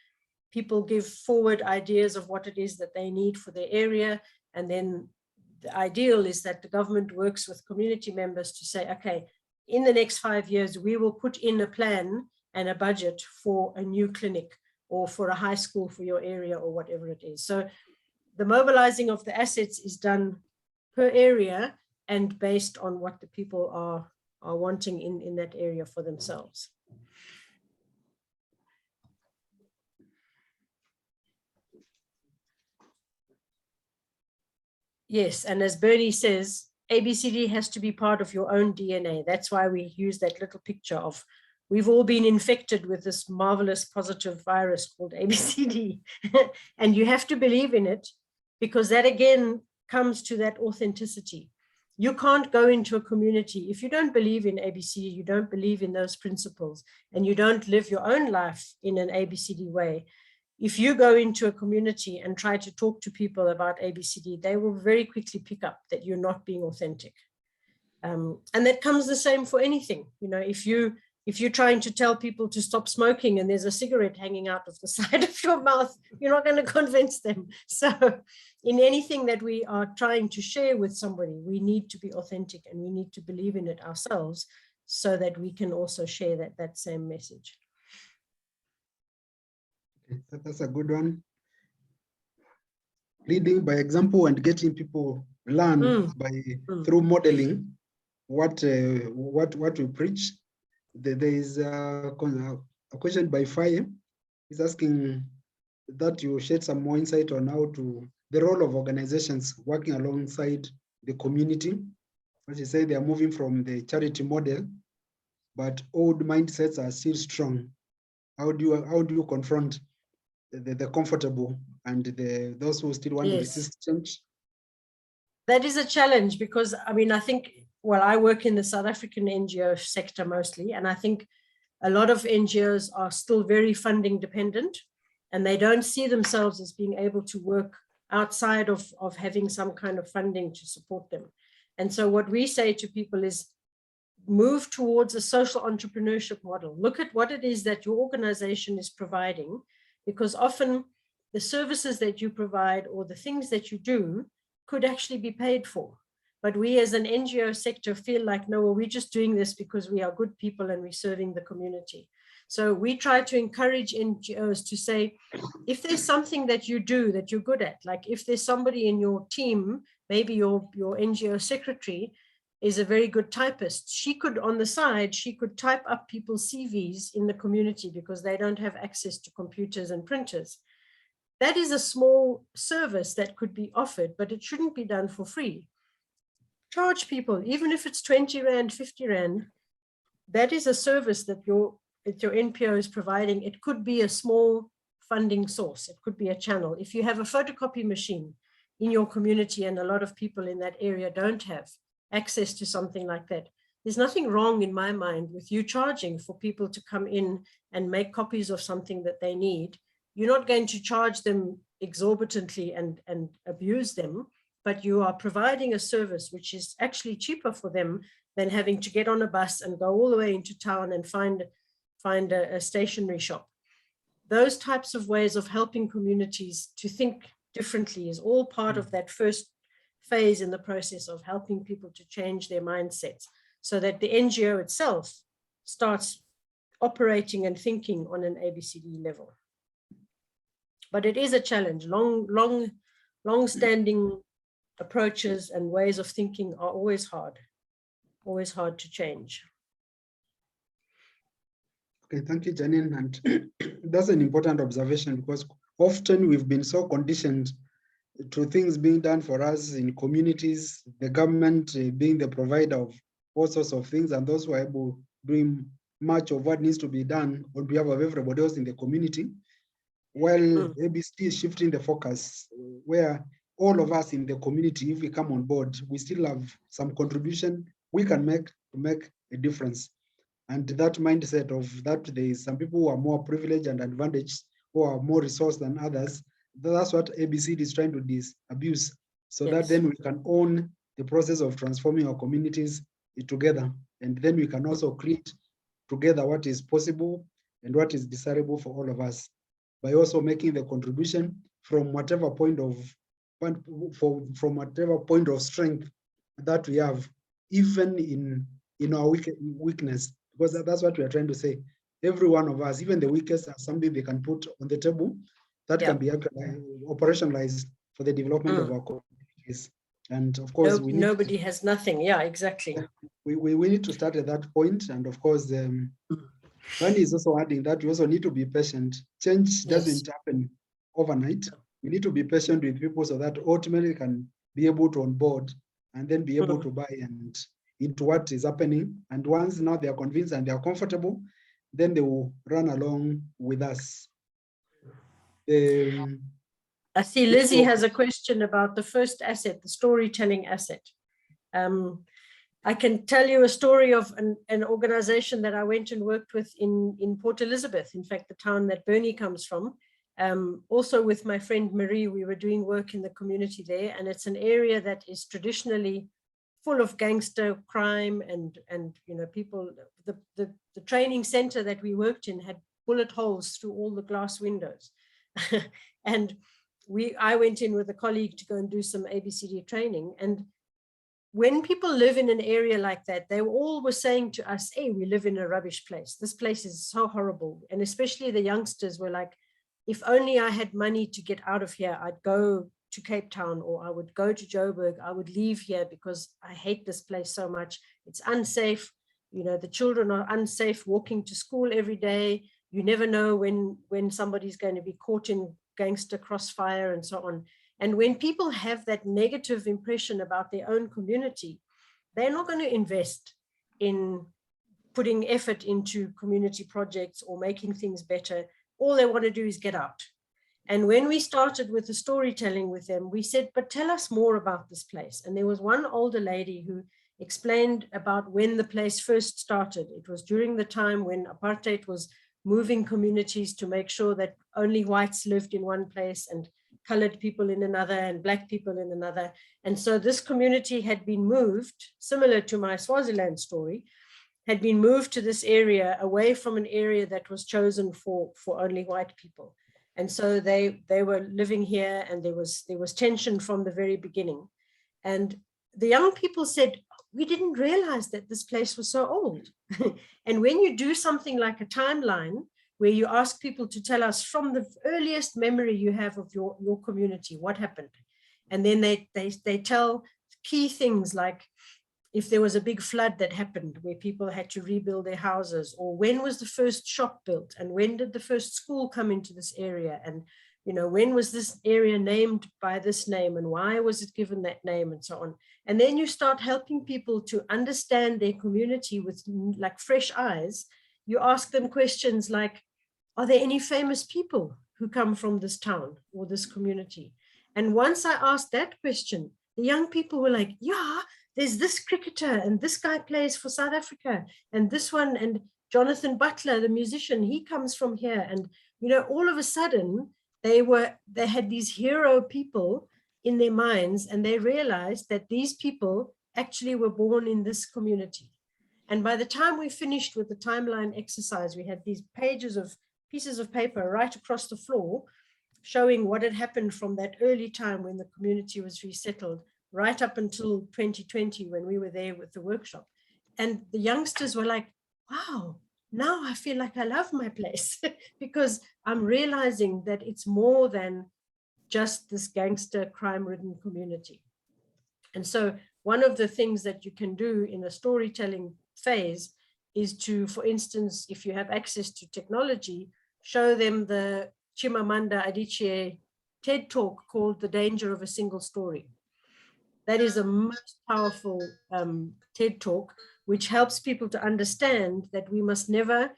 People give forward ideas of what it is that they need for their area. And then the ideal is that the government works with community members to say, okay, in the next 5 years, we will put in a plan and a budget for a new clinic or for a high school for your area or whatever it is. So the mobilizing of the assets is done per area and based on what the people are wanting in that area for themselves. Yes, and as Bernie says, ABCD has to be part of your own DNA. That's why we use that little picture of we've all been infected with this marvelous positive virus called ABCD. And you have to believe in it, because that again comes to that authenticity. You can't go into a community if you don't believe in ABCD, you don't believe in those principles, and you don't live your own life in an ABCD way. If you go into a community and try to talk to people about ABCD, they will very quickly pick up that you're not being authentic. And that comes the same for anything. You know, if you're trying to tell people to stop smoking and there's a cigarette hanging out of the side of your mouth, you're not going to convince them. So in anything that we are trying to share with somebody, we need to be authentic and we need to believe in it ourselves so that we can also share that same message. That's a good one. Leading by example and getting people learn through modeling what we preach. There is a question by Faye. He's asking that you shed some more insight on how to the role of organizations working alongside the community. As you say, they are moving from the charity model, but old mindsets are still strong. How do you confront the comfortable and those who still want to resist change? That is a challenge because, I mean, I think, well, I work in the South African NGO sector mostly, and I think a lot of NGOs are still very funding dependent, and they don't see themselves as being able to work outside of having some kind of funding to support them. And so what we say to people is move towards a social entrepreneurship model. Look at what it is that your organization is providing, because often the services that you provide or the things that you do could actually be paid for. But we as an NGO sector feel like, no, well, we're just doing this because we are good people and we're serving the community. So we try to encourage NGOs to say, if there's something that you do that you're good at, like if there's somebody in your team, maybe your NGO secretary is a very good typist, she could, on the side, she could type up people's CVs in the community because they don't have access to computers and printers. That is a small service that could be offered, but it shouldn't be done for free. Charge people, even if it's 20 Rand, 50 Rand, that is a service that your NPO is providing. It could be a small funding source. It could be a channel. If you have a photocopy machine in your community and a lot of people in that area don't have access to something like that, there's nothing wrong in my mind with you charging for people to come in and make copies of something that they need. You're not going to charge them exorbitantly and abuse them, but you are providing a service which is actually cheaper for them than having to get on a bus and go all the way into town and find a stationery shop. Those types of ways of helping communities to think differently is all part of that first phase in the process of helping people to change their mindsets so that the NGO itself starts operating and thinking on an ABCD level. But it is a challenge. Long-standing approaches and ways of thinking are always hard to change. Okay, thank you, Janine. And that's an important observation because often we've been so conditioned to things being done for us in communities, the government being the provider of all sorts of things, and those who are able doing much of what needs to be done on behalf of everybody else in the community. While ABCD is shifting the focus, where all of us in the community, if we come on board, we still have some contribution we can make to make a difference. And that mindset of that there is some people who are more privileged and advantaged, who are more resourced than others, that's what ABCD is trying to disabuse, so that then we can own the process of transforming our communities together. And then we can also create together what is possible and what is desirable for all of us, by also making the contribution from whatever point of strength that we have, even in our weakness, because that's what we are trying to say. Every one of us, even the weakest, has something they can put on the table that can be operationalized for the development of our communities. And of course, nobody has nothing. Yeah, exactly. We need to start at that point. And of course, Rani is also adding that we also need to be patient. Change doesn't happen overnight. We need to be patient with people so that ultimately can be able to onboard and then be able to buy and into what is happening. And once now they are convinced and they are comfortable, then they will run along with us. I see Lizzie has a question about the first asset, the storytelling asset. I can tell you a story of an organization that I went and worked with in Port Elizabeth, in fact, the town that Bernie comes from. Also with my friend Marie, we were doing work in the community there, and it's an area that is traditionally full of gangster crime and you know, people, the training center that we worked in had bullet holes through all the glass windows. And I went in with a colleague to go and do some ABCD training. And when people live in an area like that, they all were saying to us, hey, we live in a rubbish place. This place is so horrible. And especially the youngsters were like, if only I had money to get out of here, I'd go to Cape Town, or I would go to Joburg. I would leave here because I hate this place so much. It's unsafe. You know, the children are unsafe walking to school every day. You never know when somebody's going to be caught in gangster crossfire and so on. And when people have that negative impression about their own community, they're not going to invest in putting effort into community projects or making things better. All they want to do is get out. And when we started with the storytelling with them, we said, but tell us more about this place. And there was one older lady who explained about when the place first started. It was during the time when apartheid was moving communities to make sure that only whites lived in one place and colored people in another and black people in another. And so this community had been moved, similar to my Swaziland story, had been moved to this area away from an area that was chosen for only white people. And so they were living here, and there was tension from the very beginning. And the young people said, we didn't realize that this place was so old. And when you do something like a timeline, where you ask people to tell us from the earliest memory you have of your community, what happened? And then they tell key things like, if there was a big flood that happened where people had to rebuild their houses, or when was the first shop built, and when did the first school come into this area, and you know, when was this area named by this name, and why was it given that name, and so on. And then you start helping people to understand their community with like fresh eyes. You ask them questions like, are there any famous people who come from this town or this community? And once I asked that question, the young people were like, yeah, there's this cricketer, and this guy plays for South Africa, and this one, and Jonathan Butler, the musician, he comes from here. And, you know, all of a sudden they had these hero people in their minds, and they realized that these people actually were born in this community. And by the time we finished with the timeline exercise, we had these pieces of paper right across the floor showing what had happened from that early time when the community was resettled, right up until 2020 when we were there with the workshop. And the youngsters were like, wow, now I feel like I love my place because I'm realizing that it's more than just this gangster crime-ridden community. And so one of the things that you can do in a storytelling phase is to, for instance, if you have access to technology, show them the Chimamanda Adichie TED Talk called The Danger of a Single Story. That is a most powerful TED Talk, which helps people to understand that we must never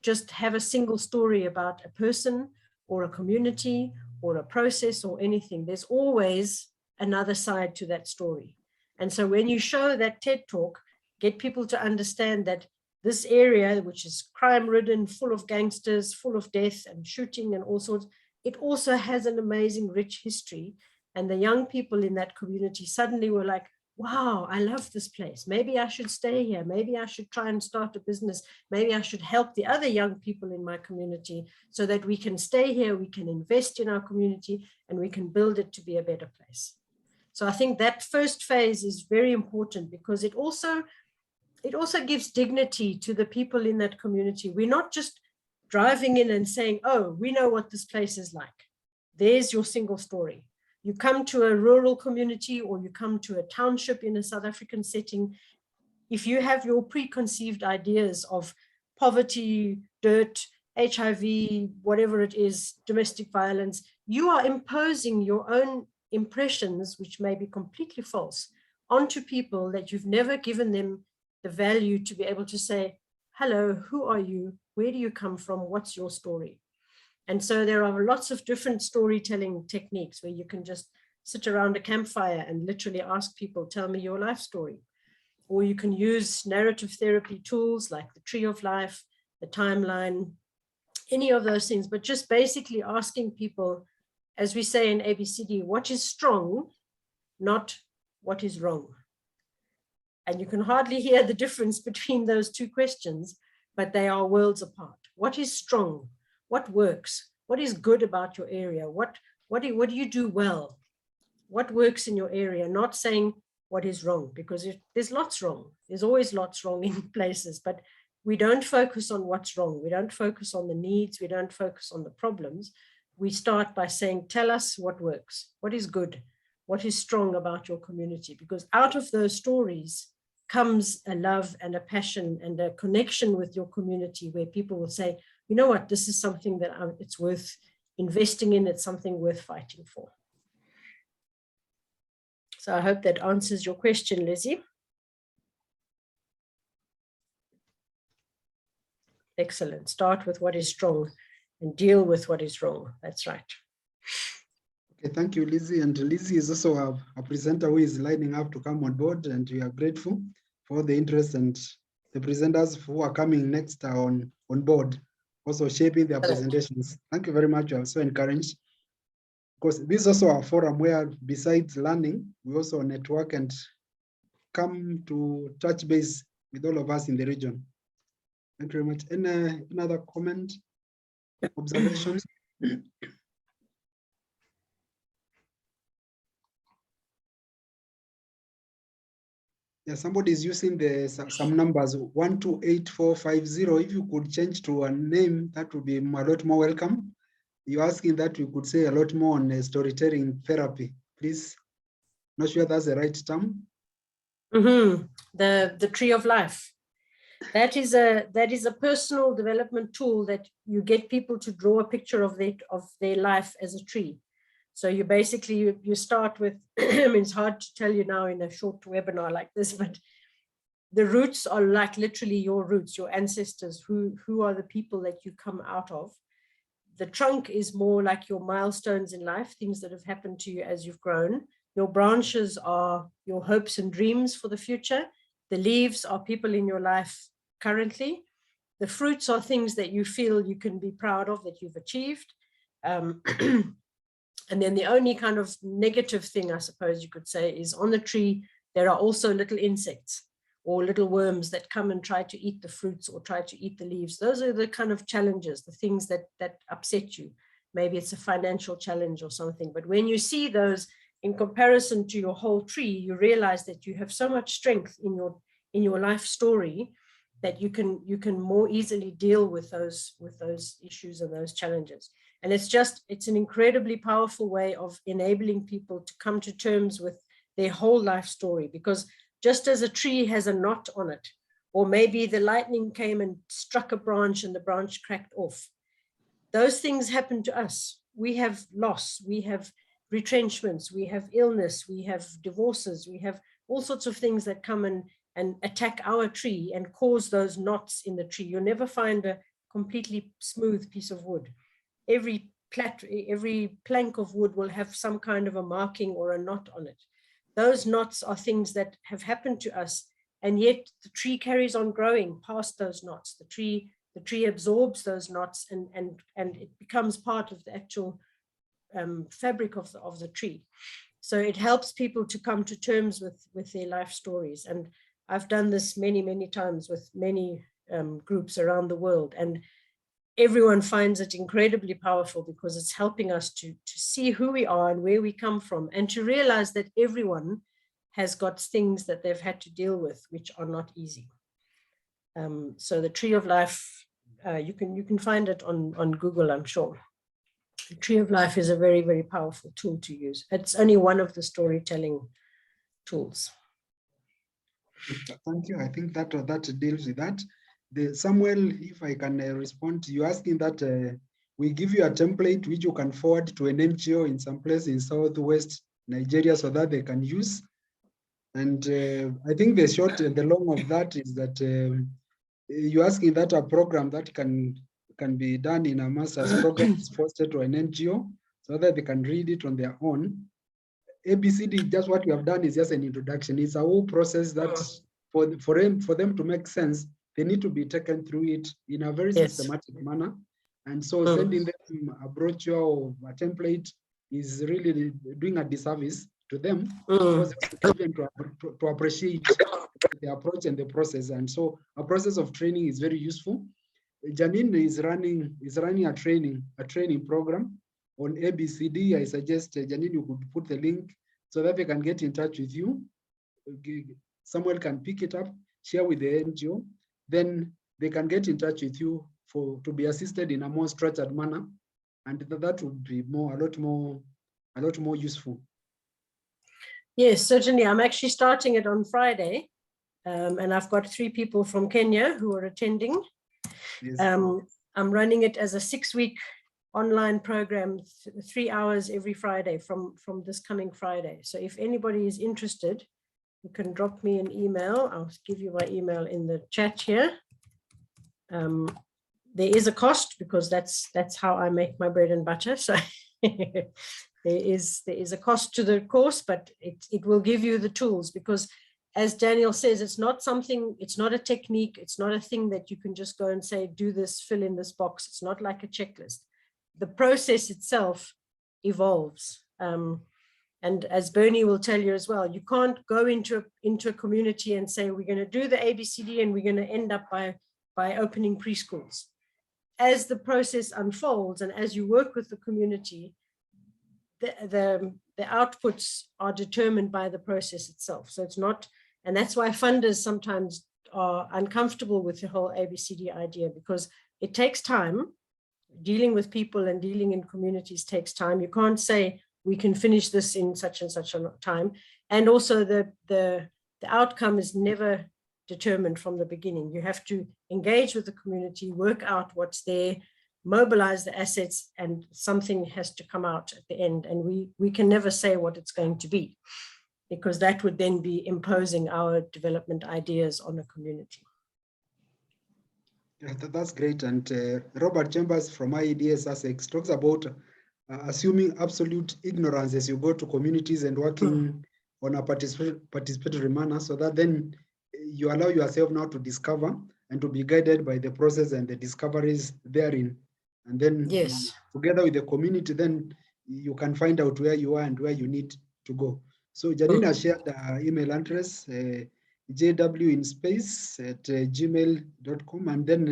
just have a single story about a person or a community or a process or anything. There's always another side to that story. And so when you show that TED Talk, get people to understand that this area, which is crime-ridden, full of gangsters, full of death and shooting and all sorts, it also has an amazing, rich history. And the young people in that community suddenly were like, wow, I love this place. Maybe I should stay here. Maybe I should try and start a business. Maybe I should help the other young people in my community so that we can stay here, we can invest in our community, and we can build it to be a better place. So I think that first phase is very important because it also gives dignity to the people in that community. We're not just driving in and saying, oh, we know what this place is like. There's your single story. You come to a rural community or you come to a township in a South African setting, if you have your preconceived ideas of poverty, dirt, HIV, whatever it is, domestic violence, you are imposing your own impressions, which may be completely false, onto people that you've never given them the value to be able to say, hello, who are you? Where do you come from? What's your story? And so there are lots of different storytelling techniques where you can just sit around a campfire and literally ask people, tell me your life story. Or you can use narrative therapy tools like the Tree of Life, the timeline, any of those things, but just basically asking people, as we say in ABCD, what is strong, not what is wrong. And you can hardly hear the difference between those two questions, but they are worlds apart. What is strong? What works? What is good about your area? What do you do well? What works in your area? Not saying what is wrong, because there's lots wrong. There's always lots wrong in places, but we don't focus on what's wrong. We don't focus on the needs. We don't focus on the problems. We start by saying, tell us what works, what is good, what is strong about your community, because out of those stories comes a love and a passion and a connection with your community where people will say, you know what, this is something that it's worth investing in, it's something worth fighting for. So I hope that answers your question, Lizzie. Excellent. Start with what is strong and deal with what is wrong. That's right. Okay, thank you, Lizzie. And Lizzie is also a presenter who is lining up to come on board, and we are grateful for the interest and the presenters who are coming next on board, also shaping their presentations. Thank you very much. I'm so encouraged, because this is also a forum where, besides learning, we also network and come to touch base with all of us in the region. Thank you very much. Any another comment, observations? Yeah, somebody is using some numbers 128450. If you could change to a name, that would be a lot more welcome. You're asking that we could say a lot more on storytelling therapy, please. Not sure that's the right term. The Tree of Life. That is a personal development tool that you get people to draw a picture of their life as a tree. So you basically, you start with, I mean, it's hard to tell you now in a short webinar like this, but the roots are like literally your roots, your ancestors, who are the people that you come out of. The trunk is more like your milestones in life, things that have happened to you as you've grown. Your branches are your hopes and dreams for the future. The leaves are people in your life currently. The fruits are things that you feel you can be proud of, that you've achieved. And then the only kind of negative thing, I suppose you could say, is on the tree, there are also little insects or little worms that come and try to eat the fruits or try to eat the leaves. Those are the kind of challenges, the things that upset you. Maybe it's a financial challenge or something. But when you see those in comparison to your whole tree, you realize that you have so much strength in your life story that you can more easily deal with those issues and those challenges. And it's an incredibly powerful way of enabling people to come to terms with their whole life story, because just as a tree has a knot on it, or maybe the lightning came and struck a branch and the branch cracked off, those things happen to us. We have loss, we have retrenchments, we have illness, we have divorces, we have all sorts of things that come and attack our tree and cause those knots in the tree. You'll never find a completely smooth piece of wood. Every plank of wood will have some kind of a marking or a knot on it. Those knots are things that have happened to us, and yet the tree carries on growing past those knots. The tree absorbs those knots and it becomes part of the actual fabric of the tree. So it helps people to come to terms with their life stories. And I've done this many, many times with many groups around the world, and everyone finds it incredibly powerful because it's helping us to see who we are and where we come from, and to realize that everyone has got things that they've had to deal with, which are not easy. So the Tree of Life, you can find it on Google, I'm sure. The Tree of Life is a very, very powerful tool to use. It's only one of the storytelling tools. Thank you. I think that deals with that. Samuel, if I can respond to you, asking that we give you a template which you can forward to an NGO in some place in Southwest Nigeria so that they can use. And I think the short and the long of that is that you're asking that a program that can be done in a master's program is fostered to an NGO so that they can read it on their own. ABCD, just what we have done is just an introduction. It's a whole process that for them to make sense, they need to be taken through it in a very systematic manner. And so sending them a brochure or a template is really doing a disservice to them because to appreciate the approach and the process. And so a process of training is very useful. Janine is running a training program on ABCD. I suggest Janine, you could put the link so that they can get in touch with you. Someone can pick it up, share with the NGO, then they can get in touch with you to be assisted in a more structured manner, and that would be a lot more useful. Yes, certainly. I'm actually starting it on Friday, and I've got 3 people from Kenya who are attending. Yes. I'm running it as a 6-week online program, 3 hours every Friday from this coming Friday. So if anybody is interested, you can drop me an email. I'll give you my email in the chat here. There is a cost because that's how I make my bread and butter. So there is a cost to the course, but it will give you the tools, because as Daniel says, it's not a technique, it's not a thing that you can just go and say, do this, fill in this box. It's not like a checklist. The process itself evolves. And as Bernie will tell you as well, you can't go into a community and say, we're going to do the ABCD and we're going to end up by opening preschools. As the process unfolds and as you work with the community, the outputs are determined by the process itself. So it's not, and that's why funders sometimes are uncomfortable with the whole ABCD idea, because it takes time. Dealing with people and dealing in communities takes time. You can't say we can finish this in such and such a time. And also the outcome is never determined from the beginning. You have to engage with the community, work out what's there, mobilize the assets, and something has to come out at the end. And we can never say what it's going to be, because that would then be imposing our development ideas on a community. Yeah, that's great. And Robert Chambers from IACD Sussex talks about assuming absolute ignorance as you go to communities and working on a participatory manner, so that then you allow yourself now to discover and to be guided by the process and the discoveries therein. And then together with the community, then you can find out where you are and where you need to go. So Janine has shared the email address, jwinspace@gmail.com, and then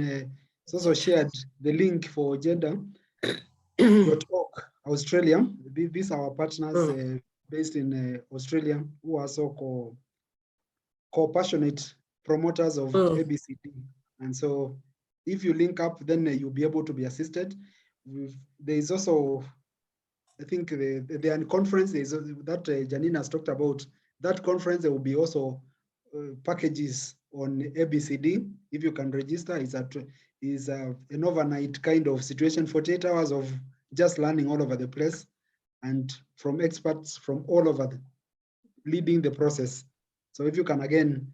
it's also shared the link for gender.org Australia. These are our partners based in Australia who are so co-passionate promoters of ABCD. And so if you link up, then you'll be able to be assisted. There is also, I think, the conference that Janine has talked about. That conference, there will be also packages on ABCD. If you can register, is an overnight kind of situation, 48 hours of just learning all over the place, and from experts from all over leading the process. So if you can again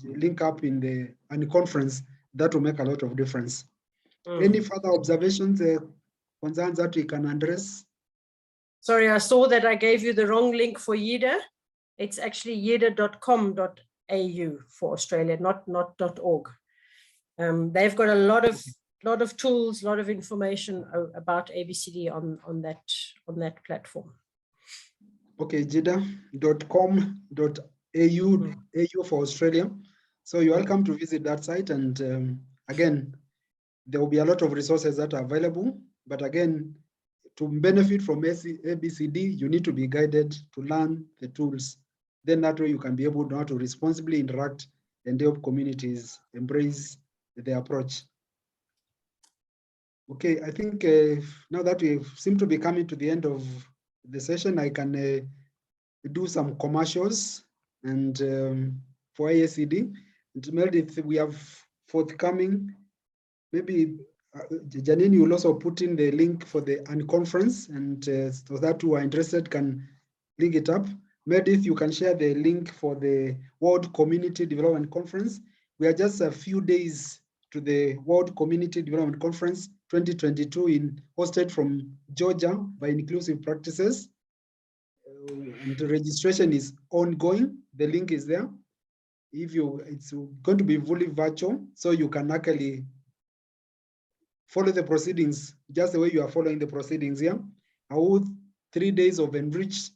link up in the conference, that will make a lot of difference. Any further observations, concerns that we can address? Sorry, I saw that I gave you the wrong link for YIDA. It's actually yida.com.au for Australia, not .org. They've got a lot of tools, a lot of information about ABCD on that platform. Okay, jida.com.au for Australia. So you're welcome to visit that site, and again, there will be a lot of resources that are available. But again, to benefit from ABCD, you need to be guided to learn the tools. Then that way you can be able now to responsibly interact and help communities embrace the approach. Okay, I think now that we seem to be coming to the end of the session, I can do some commercials and for IACD. And Meredith, we have forthcoming, maybe Janine, you will also put in the link for the conference, and so that who are interested can link it up. Meredith, you can share the link for the World Community Development Conference. We are just a few days to the World Community Development Conference 2022 hosted from Georgia by Inclusive Practices. And the registration is ongoing. The link is there. It's going to be fully virtual, so you can actually follow the proceedings just the way you are following the proceedings here. 3 days of enriched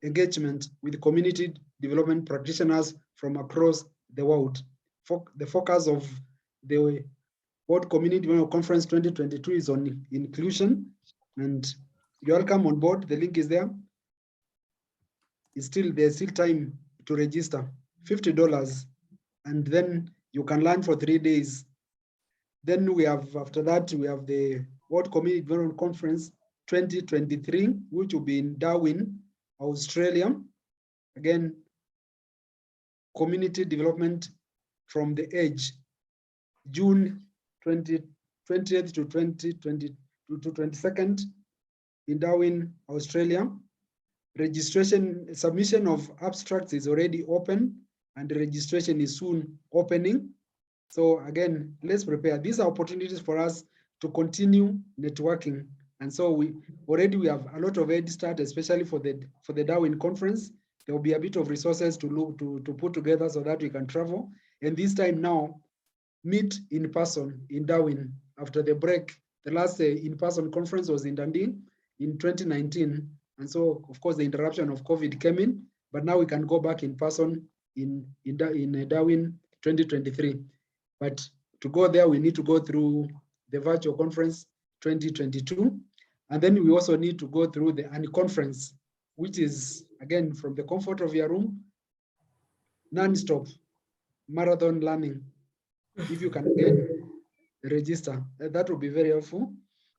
engagement with community development practitioners from across the world. The focus of the World Community Development Conference 2022 is on inclusion, and you're welcome on board. The link is there. There's still time to register, $50, and then you can learn for 3 days. Then after that, we have the World Community Development Conference 2023, which will be in Darwin, Australia. Again, community development from the edge, June 20th to 22nd in Darwin, Australia. Submission of abstracts is already open, and the registration is soon opening. So again, let's prepare. These are opportunities for us to continue networking. And so we have a lot of head start, especially for the Darwin conference. There will be a bit of resources to put together so that we can travel. And this time now, meet in person in Darwin after the break. The last in-person conference was in Dundee in 2019. And so, of course, the interruption of COVID came in, but now we can go back in person in Darwin 2023. But to go there, we need to go through the virtual conference 2022. And then we also need to go through the conference, which is, again, from the comfort of your room, non-stop marathon learning. If you can again register, that would be very helpful.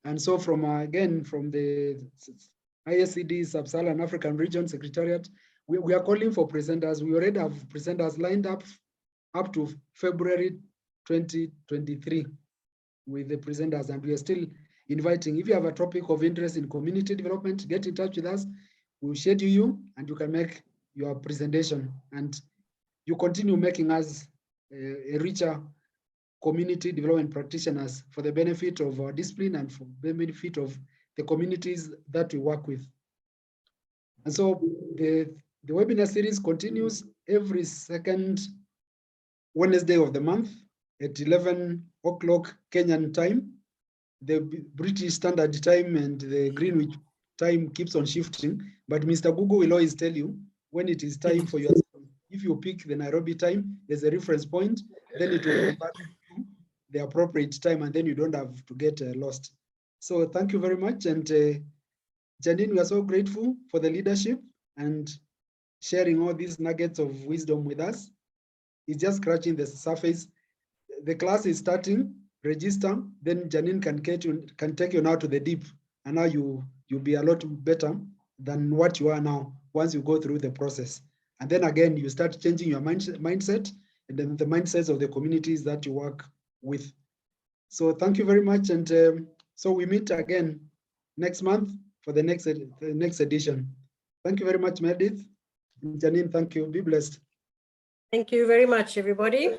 And so from the IACD Sub-Saharan African Region Secretariat, we are calling for presenters. We already have presenters lined up to February 2023 with the presenters, and we are still inviting. If you have a topic of interest in community development, get in touch with us. We'll schedule you and you can make your presentation, and you continue making us a richer community development practitioners for the benefit of our discipline and for the benefit of the communities that we work with. And so the webinar series continues every second Wednesday of the month at 11 o'clock Kenyan time. The British Standard Time and the Greenwich time keeps on shifting, but Mr. Google will always tell you when it is time for yourself. If you pick the Nairobi time, there's a reference point, then it will go back to the appropriate time, and then you don't have to get lost. So thank you very much. And Janine, we are so grateful for the leadership and sharing all these nuggets of wisdom with us. It's just scratching the surface. The class is starting, register, then Janine can take you now to the deep, and now you'll be a lot better than what you are now once you go through the process. And then again, you start changing your mindset and then the mindsets of the communities that you work with. So thank you very much. And so we meet again next month for the next edition. Thank you very much, Meredith. And Janine, thank you. Be blessed. Thank you very much, everybody.